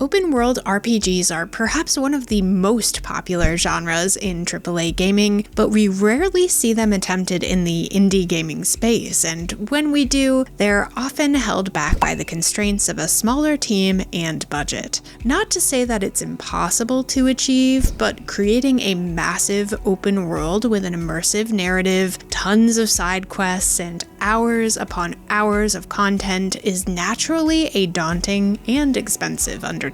Open-world RPGs are perhaps one of the most popular genres in AAA gaming, but we rarely see them attempted in the indie gaming space, and when we do, they're often held back by the constraints of a smaller team and budget. Not to say that it's impossible to achieve, but creating a massive open world with an immersive narrative, tons of side quests, and hours upon hours of content is naturally a daunting and expensive undertaking.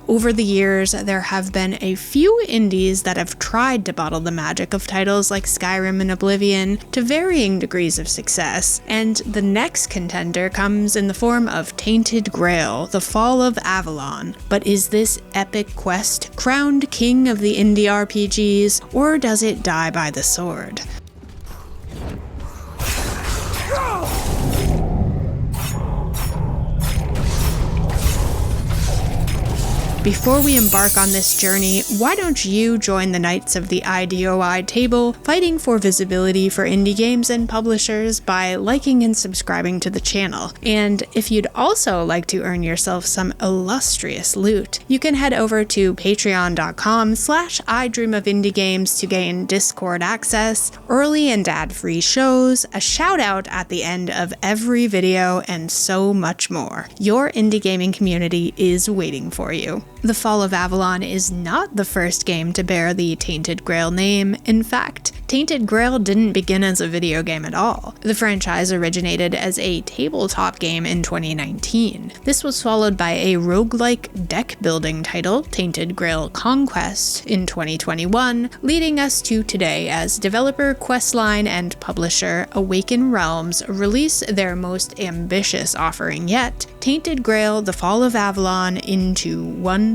Over the years, there have been a few indies that have tried to bottle the magic of titles like Skyrim and Oblivion to varying degrees of success, and the next contender comes in the form of Tainted Grail, The Fall of Avalon. But is this epic quest crowned king of the indie RPGs, or does it die by the sword? Before we embark on this journey, why don't you join the Knights of the IDOI table, fighting for visibility for indie games and publishers by liking and subscribing to the channel. And if you'd also like to earn yourself some illustrious loot, you can head over to patreon.com/idreamofindiegames to gain Discord access, early and ad-free shows, a shout out at the end of every video, and so much more. Your indie gaming community is waiting for you. The Fall of Avalon is not the first game to bear the Tainted Grail name. In fact, Tainted Grail didn't begin as a video game at all. The franchise originated as a tabletop game in 2019. This was followed by a roguelike deck-building title, Tainted Grail Conquest, in 2021, leading us to today as developer Questline and publisher Awaken Realms release their most ambitious offering yet, Tainted Grail: The Fall of Avalon into 1.0.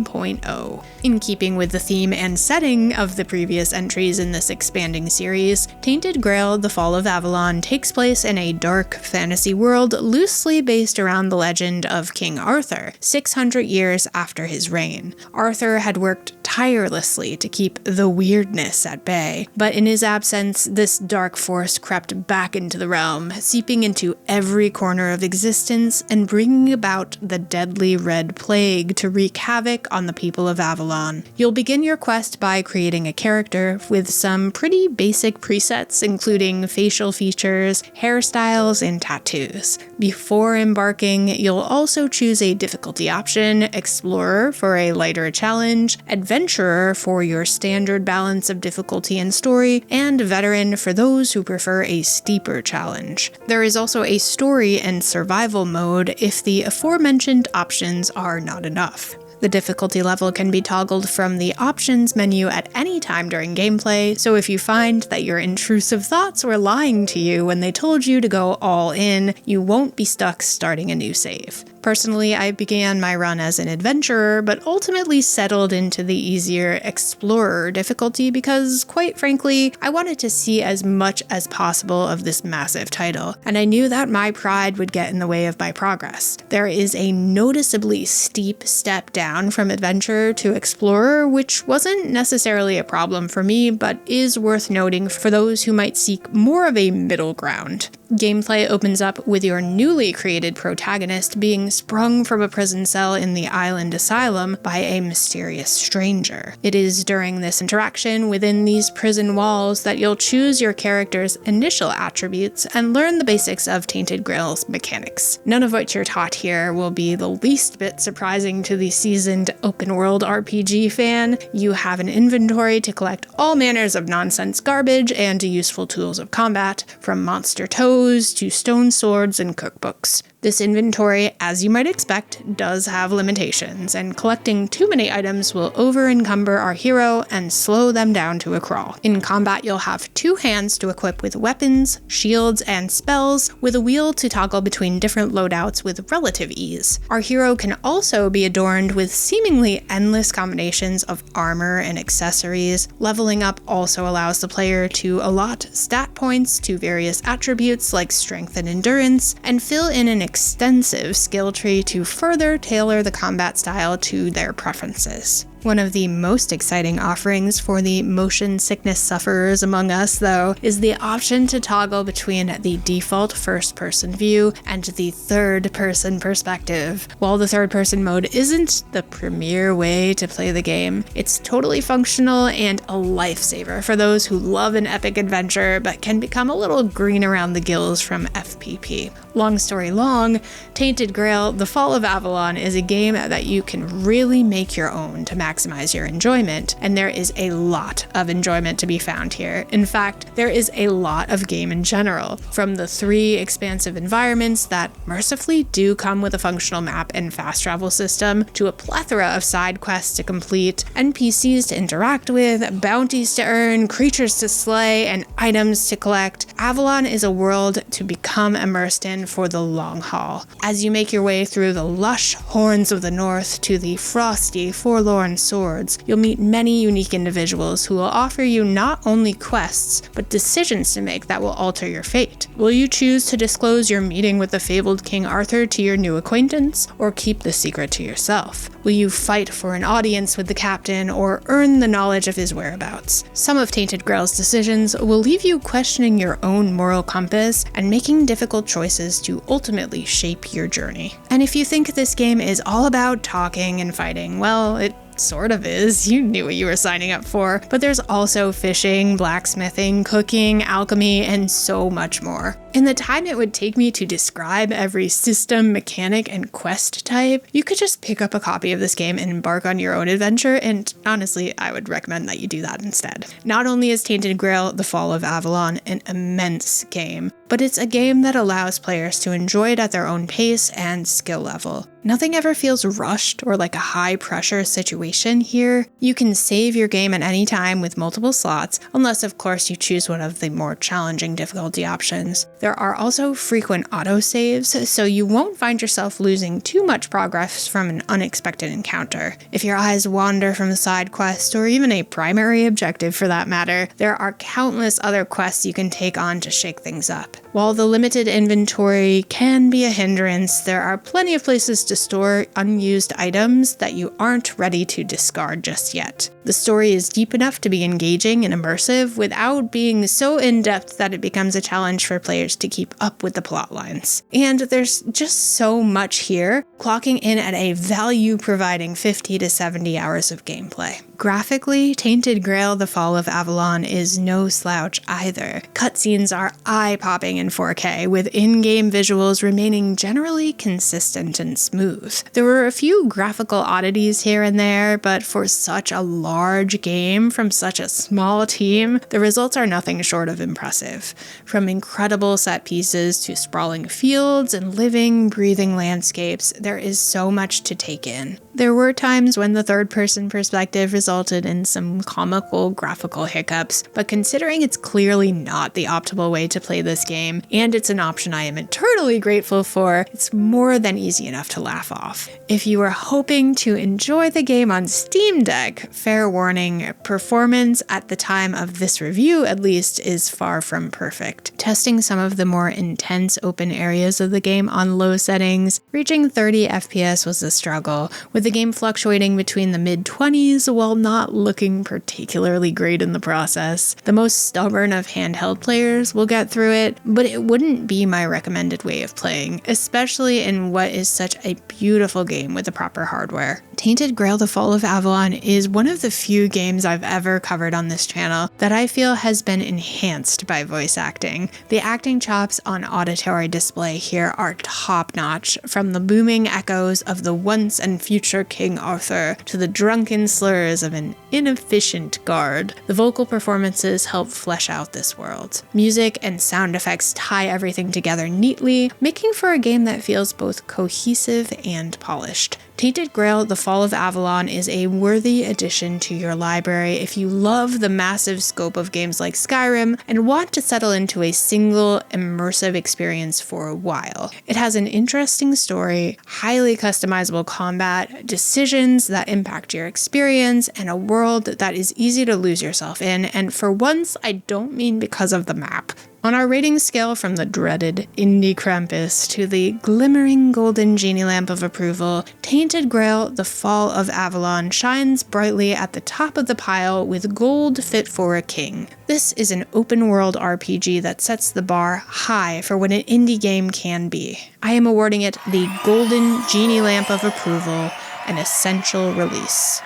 In keeping with the theme and setting of the previous entries in this expanding series, Tainted Grail: The Fall of Avalon takes place in a dark fantasy world loosely based around the legend of King Arthur, 600 years after his reign. Arthur had worked tirelessly to keep the weirdness at bay, but in his absence, this dark force crept back into the realm, seeping into every corner of existence and bringing about the deadly Red Plague to wreak havoc on the people of Avalon. You'll begin your quest by creating a character with some pretty basic presets, including facial features, hairstyles, and tattoos. Before embarking, you'll also choose a difficulty option: Explorer for a lighter challenge, Adventurer for your standard balance of difficulty and story, and Veteran for those who prefer a steeper challenge. There is also a story and survival mode if the aforementioned options are not enough. The difficulty level can be toggled from the options menu at any time during gameplay, so if you find that your intrusive thoughts were lying to you when they told you to go all in, you won't be stuck starting a new save. Personally, I began my run as an adventurer, but ultimately settled into the easier explorer difficulty because, quite frankly, I wanted to see as much as possible of this massive title, and I knew that my pride would get in the way of my progress. There is a noticeably steep step down from adventurer to explorer, which wasn't necessarily a problem for me, but is worth noting for those who might seek more of a middle ground. Gameplay opens up with your newly created protagonist being sprung from a prison cell in the island asylum by a mysterious stranger. It is during this interaction within these prison walls that you'll choose your character's initial attributes and learn the basics of Tainted Grail's mechanics. None of what you're taught here will be the least bit surprising to the seasoned open-world RPG fan. You have an inventory to collect all manners of nonsense garbage and useful tools of combat, from monster toads to stone swords and cookbooks. This inventory, as you might expect, does have limitations, and collecting too many items will over-encumber our hero and slow them down to a crawl. In combat, you'll have 2 hands to equip with weapons, shields, and spells, with a wheel to toggle between different loadouts with relative ease. Our hero can also be adorned with seemingly endless combinations of armor and accessories. Leveling up also allows the player to allot stat points to various attributes like strength and endurance, and fill in an extensive skill tree to further tailor the combat style to their preferences. One of the most exciting offerings for the motion sickness sufferers among us, though, is the option to toggle between the default first-person view and the third-person perspective. While the third-person mode isn't the premier way to play the game, it's totally functional and a lifesaver for those who love an epic adventure but can become a little green around the gills from FPP. Long story long, Tainted Grail: The Fall of Avalon is a game that you can really make your own to maximize your enjoyment, and there is a lot of enjoyment to be found here. In fact, there is a lot of game in general, from the 3 expansive environments that mercifully do come with a functional map and fast travel system, to a plethora of side quests to complete, NPCs to interact with, bounties to earn, creatures to slay, and items to collect. Avalon is a world to become immersed in for the long haul. As you make your way through the lush horns of the north to the frosty, forlorn swords, you'll meet many unique individuals who will offer you not only quests, but decisions to make that will alter your fate. Will you choose to disclose your meeting with the fabled King Arthur to your new acquaintance, or keep the secret to yourself? Will you fight for an audience with the captain, or earn the knowledge of his whereabouts? Some of Tainted Grail's decisions will leave you questioning your own moral compass and making difficult choices to ultimately shape your journey. And if you think this game is all about talking and fighting, well, it sort of is. You knew what you were signing up for. But there's also fishing, blacksmithing, cooking, alchemy, and so much more. In the time it would take me to describe every system, mechanic, and quest type, you could just pick up a copy of this game and embark on your own adventure, and honestly, I would recommend that you do that instead. Not only is Tainted Grail: The Fall of Avalon an immense game, but it's a game that allows players to enjoy it at their own pace and skill level. Nothing ever feels rushed or like a high-pressure situation here. You can save your game at any time with multiple slots, unless of course you choose one of the more challenging difficulty options. There are also frequent autosaves, so you won't find yourself losing too much progress from an unexpected encounter. If your eyes wander from a side quest, or even a primary objective for that matter, there are countless other quests you can take on to shake things up. While the limited inventory can be a hindrance, there are plenty of places to store unused items that you aren't ready to discard just yet. The story is deep enough to be engaging and immersive without being so in-depth that it becomes a challenge for players to keep up with the plot lines. And there's just so much here, clocking in at a value-providing 50 to 70 hours of gameplay. Graphically, Tainted Grail: The Fall of Avalon is no slouch either. Cutscenes are eye-popping in 4K, with in-game visuals remaining generally consistent and smooth. There were a few graphical oddities here and there, but for such a large game from such a small team, the results are nothing short of impressive. From incredible set pieces to sprawling fields and living, breathing landscapes, there is so much to take in. There were times when the third-person perspective resulted in some comical graphical hiccups, but considering it's clearly not the optimal way to play this game, and it's an option I am eternally grateful for, it's more than easy enough to laugh off. If you are hoping to enjoy the game on Steam Deck, fair warning, performance at the time of this review at least is far from perfect. Testing some of the more intense open areas of the game on low settings, reaching 30 FPS was a struggle, with the game fluctuating between the mid-20s while not looking particularly great in the process. The most stubborn of handheld players will get through it, but it wouldn't be my recommended way of playing, especially in what is such a beautiful game with the proper hardware. Tainted Grail: The Fall of Avalon is one of the few games I've ever covered on this channel that I feel has been enhanced by voice acting. The acting chops on auditory display here are top-notch, from the booming echoes of the once and future King Arthur to the drunken slurs of an inefficient guard. The vocal performances help flesh out this world. Music and sound effects tie everything together neatly, making for a game that feels both cohesive and polished. Tainted Grail: The Fall of Avalon is a worthy addition to your library if you love the massive scope of games like Skyrim and want to settle into a single, immersive experience for a while. It has an interesting story, highly customizable combat, decisions that impact your experience, and a world that is easy to lose yourself in, and for once, I don't mean because of the map. On our rating scale from the dreaded Indie Krampus to the glimmering golden genie lamp of approval, Tainted Grail: The Fall of Avalon shines brightly at the top of the pile with gold fit for a king. This is an open-world RPG that sets the bar high for what an indie game can be. I am awarding it the golden genie lamp of approval, an essential release.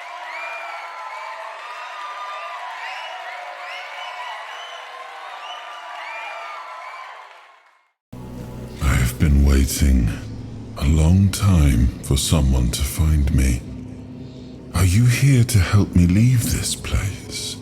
Been waiting a long time for someone to find me. Are you here to help me leave this place?